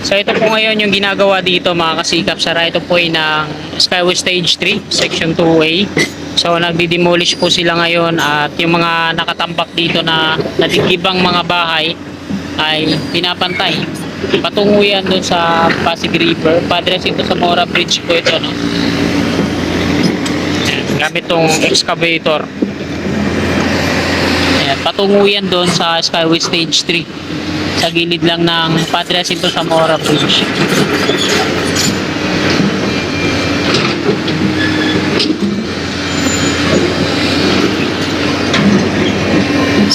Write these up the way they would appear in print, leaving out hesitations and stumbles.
So ito po ngayon yung ginagawa dito mga kasikap sara. Ito po ay ng Skyway Stage 3, Section 2A. So nagdi-demolish po sila ngayon at yung mga nakatambak dito na natigibang mga bahay ay pinapantay. Patungo yan doon sa Pasig River. Padre Jacinto Zamora Bridge po ito, no? Ayan, gamit tong excavator. Ayan, patungo yan doon sa Skyway Stage 3. Sa gilid lang ng Padre Jacinto Zamora Bridge.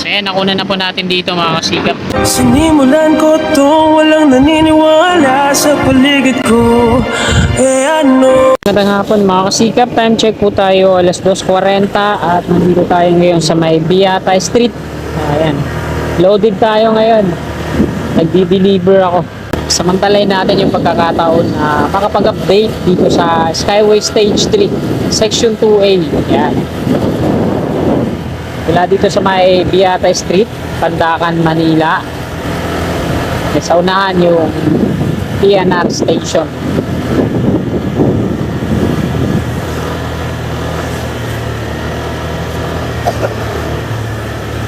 So yan, nakuna na po natin dito mga kasikap. Sinimulan ko to, walang naniniwala sa paligid ko. Ano? Magandang hapon mga kasikap, time check po tayo alas 2:40 at nandito tayo ngayon sa may Beata Street. Ayan, loaded tayo ngayon, nagdi-deliver ako. Samantalahin natin yung pagkakataon na makapag-update dito sa Skyway Stage 3 Section 2A. Ayan, mula dito sa may Beata Street, Pandacan, Manila. Sa unahan yung PNR Station.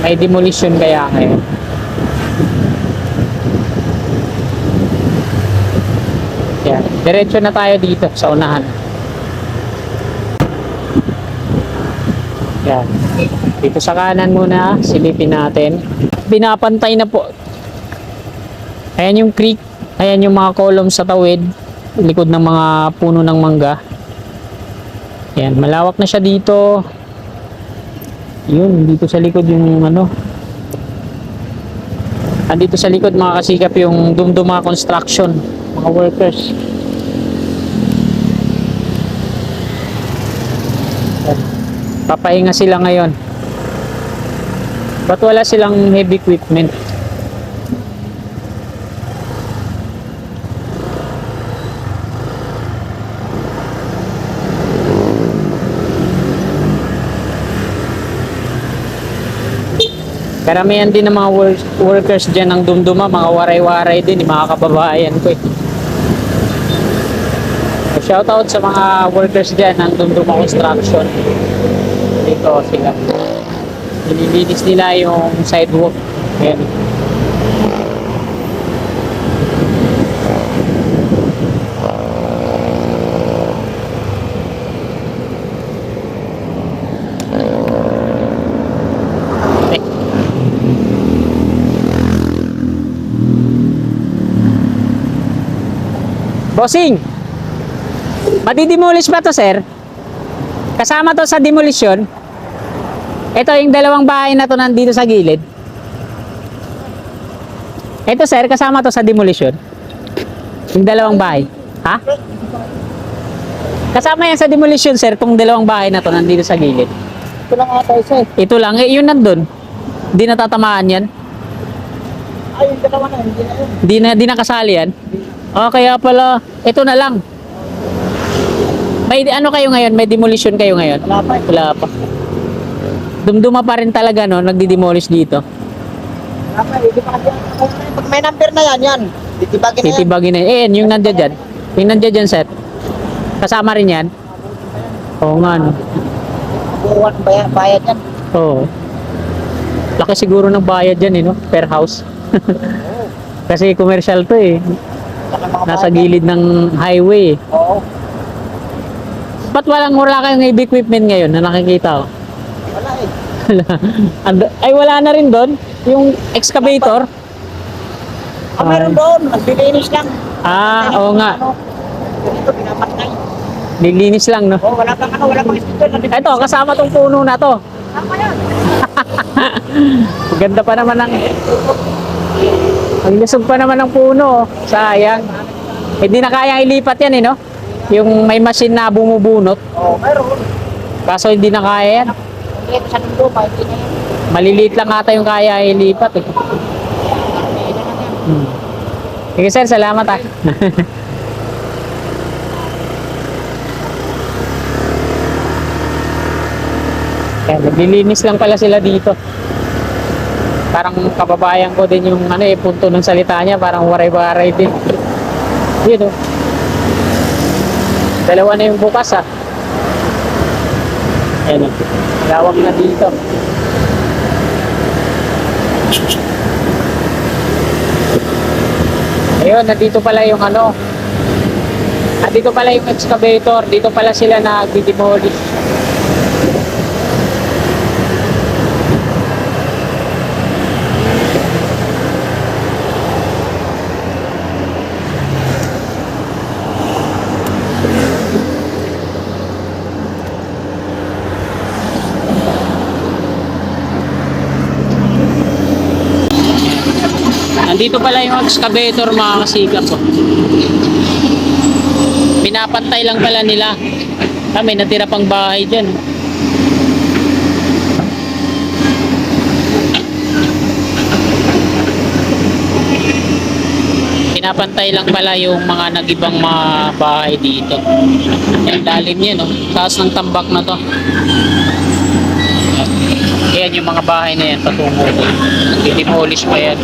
May demolition kaya ngayon. Yan, diretso na tayo dito sa unahan. Yan. Dito sa kanan muna, silipin natin. Pinapantay na po. Ayan yung creek. Ayan yung mga columns sa tawid. Likod ng mga puno ng mangga. Yan, malawak na siya dito. Yun, dito sa likod yung ano. Andito sa likod mga kasikap yung Dumduma Construction, mga workers. Yan. Papahinga sila ngayon. Ba't wala silang heavy equipment? Karamihan din ng mga workers dyan ng Dumduma, mga waray-waray din, mga kababayan ko eh. Shoutout sa mga workers dyan ng Dumduma Construction. Dito sila. Nililinis nila yung sidewalk. Ayan. Bossing, madidemolish ba to sir? Kasama to sa demolition? Ito yung dalawang bahay na to nandito sa gilid. Ito sir, kasama to sa demolition? Yung dalawang bahay. Ha? Kasama yan sa demolition sir, tong dalawang bahay na to nandito sa gilid. Ito lang ata isa eh. Ito lang, yun nandun. Di natatamaan yan. Ay, yung dalawa na, hindi na yun. Di nakasali yan. Oh, kaya pala, ito na lang. May ano kayo ngayon? May demolition kayo ngayon? Wala pa eh. Wala pa. Dumduma pa rin talaga, no? Nagdi-demolish dito. Wala pa eh. Di pa kasi, pag may number na yan. Titibagin na yan. Titibagin na. Eh, yung nandiyan dyan. Yung nandiyan dyan, set. Kasama rin yan? Oo nga, no? Buwan bayad yan. Oo. Laki siguro ng bayad dyan, eh, no? Per house. Kasi commercial to, eh. Saka mga Nasa bayad yan. gilid ng highway. Oo. Ba't wala kayong heavy equipment ngayon na nakikita ko? Wala eh. Ay, wala na rin doon? Yung excavator? Meron doon. Naglilinis lang. Ah, oo nga. Dito, pinapatay. Nilinis lang, no? Oo, wala pang sticker. Ito, kasama tong puno na to. Tama yan. Maganda pa naman ang... Ang lusog pa naman ng puno, oh. Sayang. Hindi na kaya ilipat yan, eh, no? Yung may machine na bumubunot. Oo, meron. Kaso hindi na kaya yan. Hindi ito sa Dumduma, hindi na yun. Maliliit lang ata yung kaya ilipat, eh. Sige, sir. Salamat, ah. Kaya naglilinis lang pala sila dito. Parang kababayan ko din yung ano eh, punto ng salita niya, parang waray-waray din. Yun o. Dalawa na yung bukas ah. Ayan o. Lawak na dito. Ayun, nandito pala yung ano. Nandito pala yung excavator. Dito pala sila nag-demolish. Nandito pala yung excavator mga kasikap oh. Pinapantay lang pala nila. May natira pang bahay dyan. Pinapantay lang pala yung mga nagibang mga bahay dito. Yan, lalim yan oh. Taas ng tambak na to. Yan yung mga bahay na yan patungo. Demolish pa yan.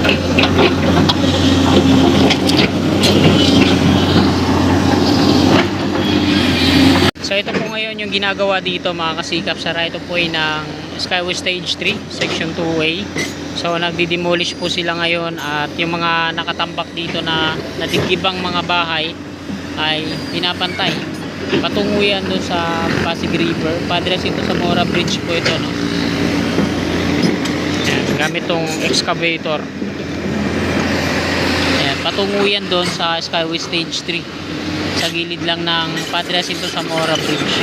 So ito po ngayon yung ginagawa dito mga kasikap sara. Ito po ay ng Skyway Stage 3 Section 2A. So nagdi-demolish po sila ngayon at yung mga nakatambak dito na natigibang mga bahay ay pinapantay. Patungo yan doon sa Pasig River. Padres ito sa Mora Bridge po ito no. Ayan, gamit tong excavator. Ayan, patungo yan doon sa Skyway Stage 3 sa gilid lang ng Padre Jacinto Zamora Bridge.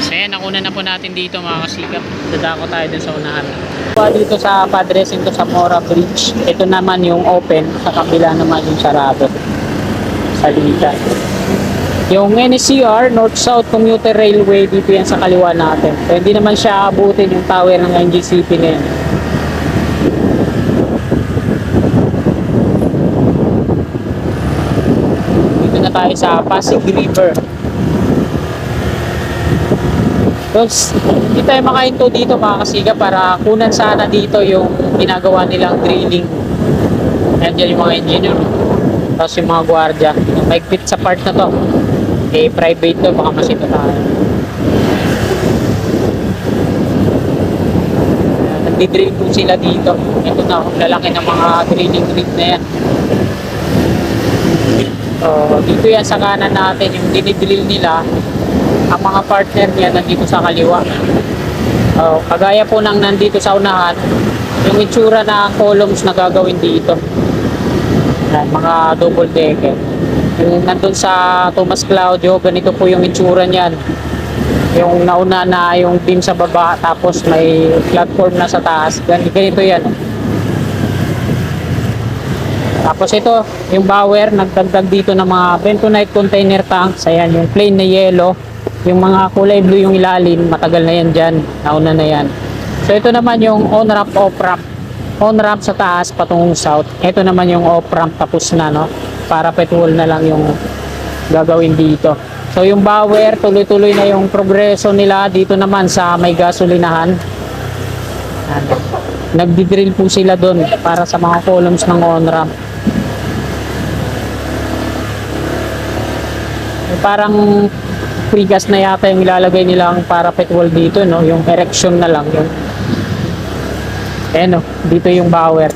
So ayan, nakuna na po natin dito mga kasikap. Dadako tayo dun sa unahan. Dito sa Padre Jacinto Zamora Bridge, ito naman yung open, sa kabila naman yung sarado. Salitan. Yung NCR, North-South Commuter Railway, dito yan sa kaliwa natin. So, hindi naman siya abutin yung tower ng NGCP na yan. Dito na tayo sa Pasig River. Tapos, hindi tayo makahinto dito mga kasiga para kunan sana dito yung ginagawa nilang drilling. Ayan dyan yung mga engineer. Tapos yung mga gwardiya. Yung maigpit sa part na to. Eh, private to, baka masito tayo. Nagdi-drill po sila dito. Ito na, lalaki ng mga drilling rig na yan. So, dito yan sa kanan natin, yung dinidrill nila, ang mga partner niya nandito sa kaliwa. Kagaya po ng nandito sa unahan, yung itsura na columns na gagawin dito. Yan, mga double decker. Yung nandun sa Tomas Claudio, ganito po yung itsura niyan. Yung nauna na yung beam sa baba, tapos may platform na sa taas. Ganito yan. Tapos ito, yung bower, nagdagdag dito ng mga bentonite container tanks. Ayan, yung plain na yellow. Yung mga kulay blue yung ilalim, matagal na yan dyan. Nauna na yan. So ito naman yung on-ramp, off-ramp. On-ramp sa taas, patungong south. Ito naman yung off-ramp, tapos na, no? Para petrol na lang yung gagawin dito. So yung bower, tuloy-tuloy na yung progreso nila dito naman sa may gasolinahan. Nagdi-drill po sila doon para sa mga columns ng on-ramp. Parang pregas na yata yung ilalagay nilang para petrol dito, no? Yung erection na lang yung no? Dito yung bower.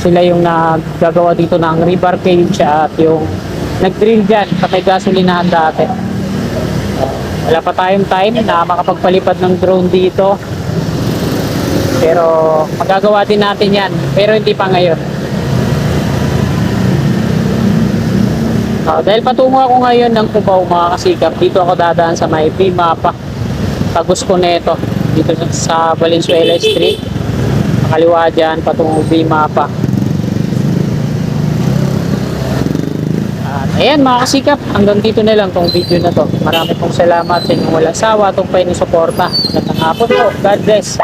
Sila yung naggagawa dito ng rebar cage at yung nag-drill dyan sa may gasolinahan dati. Wala pa tayong time na makapagpalipad ng drone dito. Pero magagawa din natin yan. Pero hindi pa ngayon. Dahil patungo ako ngayon ng Cubao mga kasikap, dito ako dadaan sa may Mapa. Tagus ko neto. Dito sa Valenzuela Street. Kaliwa dyan, patungo Mapa. Ayan mga kasikap, hanggang dito na lang tong video na to. Marami pong salamat sa inyong walang sawa, itong pa inyong suporta. Magandang hapon po. God bless.